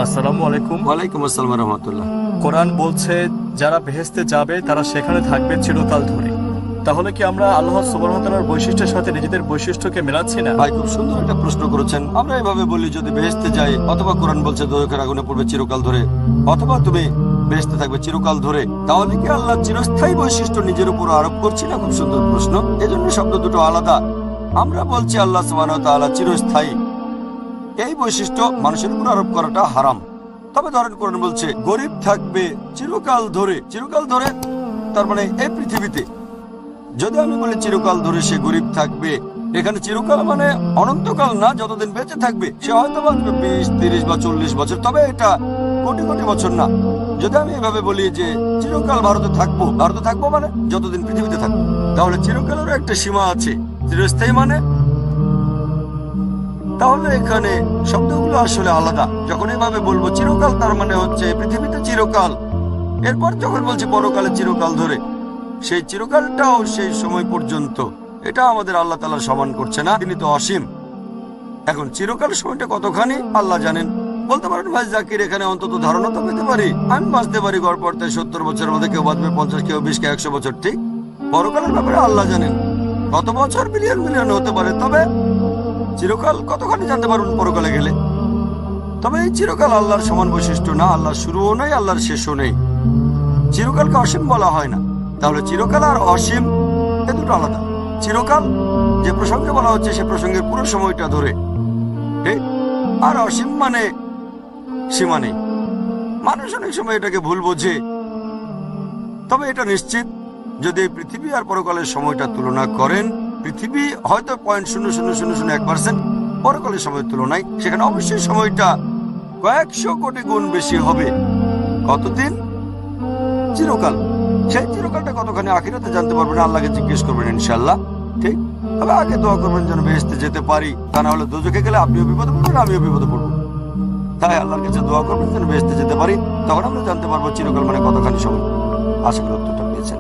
আসসালামু আলাইকুম। ওয়ালাইকুম আসসালাম ওয়া রাহমাতুল্লাহ। কোরআন বলছে যারা বেহেশতে যাবে তারা সেখানে থাকবে চিরকাল ধরে। তাহলে কি আমরা আল্লাহ সুবহানাহু ওয়া তাআলার বৈশিষ্ট্যের সাথে নিজেদের বৈশিষ্ট্যকে মেলাচ্ছি না? ভাই খুব সুন্দর একটা প্রশ্ন করেছেন। আমরা এভাবে বলি, যদি বেহেশতে যাই, অথবা কোরআন বলছে দোজখের আগুনে পড়বে চিরকাল ধরে, অথবা তুমি বেহেশতে থাকবে চিরকাল ধরে, তাহলে কি আল্লাহ চিরস্থায়ী বৈশিষ্ট্য নিজের উপর আরোপ করছি না? খুব সুন্দর প্রশ্ন। এজন্য শব্দ দুটো আলাদা। আমরা বলছি আল্লাহ সুবহানাহু ওয়া তাআলা চিরস্থায়ী, এই বৈশিষ্ট্য মানুষের উপর আরোপ করাটা হারাম। তবে ধরেন কোরআন বলছে গরিব থাকবে চিরকাল ধরে। চিরকাল ধরে তার মানে এই পৃথিবীতে। যদি আমি বলি চিরকাল ধরে সে গরিব থাকবে, এখানে চিরকাল মানে অনন্তকাল না, যতদিন বেঁচে থাকবে সে হয়তো বাঁচবে 20, 30 বা 40 বছর, তবে এটা কোটি কোটি বছর না। যদি আমি এভাবে বলি যে চিরকাল ভারতে থাকবো মানে যতদিন পৃথিবীতে থাকবো, তাহলে চিরকালেরও একটা সীমা আছে। চিরস্থায়ী মানে, তাহলে এখানে শব্দগুলো আসলে আলাদা। যখন এভাবে বলবো চিরকাল, তার মানে হচ্ছে পৃথিবীতে চিরকাল। এরপর যখন বলছি পরকালে চিরকাল ধরে, সেই চিরকালটাও সেই সময় পর্যন্ত। এটা আমাদের আল্লাহ তাআলা সমান করছে না, তিনি তো অসীম। এখন চিরকাল সময়টা কতখানি আল্লাহ জানেন। বলতে পারেন ভাই জাকির, এখানে অন্তত ধারণা তো পেতে পারি, আমি বাঁচতে পারি গড়পড়তে 70 বছরের মধ্যে, কেউ বাঁচবে 50, কেউ 20, কেউ 100 বছর। ঠিক, পরকালের ব্যাপারে আল্লাহ জানেন কত বছর, বিলিয়ন বিলিয়ন হতে পারে। তবে চিরকাল কতখানি জানতে পারবেন পরকালে গেলে। তবে এই চিরকাল আল্লাহর সমান বৈশিষ্ট্য না। আল্লাহর শুরুও নেই, আল্লাহর শেষও নেই। চিরকালকে অসীম বলা হয় না। তাহলে চিরকাল আর অসীম এ দুটো আলাদা। চিরকাল যে প্রসঙ্গে বলা হচ্ছে সে প্রসঙ্গের পুরো সময়টা ধরে, ঠিক। আর অসীম মানে সীমা নেই। মানুষ অনেক সময় এটাকে ভুল বোঝে। তবে এটা নিশ্চিত, যদি পৃথিবী আর পরকালের সময়টা তুলনা করেন, পৃথিবী হয়তো 0.0001% পরকালের সময়ের তুলনায়, সেখানে অবশ্যই সময়টা কয়েকশো কোটি গুণ বেশি হবে। কতদিন? চিরকাল। সেই চিরকালটা কতখানি আখিরাতে জানতে পারবেন, আল্লাহকে জিজ্ঞেস করবেন ইনশাআল্লাহ। ঠিক, তবে আগে দোয়া করবেন যেন বেহেশতে যেতে পারি। তা না হলে দোজখে গেলে আপনিও বিপদে পড়বেন, আমিও বিপদে পড়বো। তাই আল্লাহর কাছে দোয়া করবেন যেন বেহেশতে যেতে পারি। তখন আমরা জানতে পারবো চিরকাল মানে কতখানি সময়। আশা করি উত্তরটা পেয়েছেন।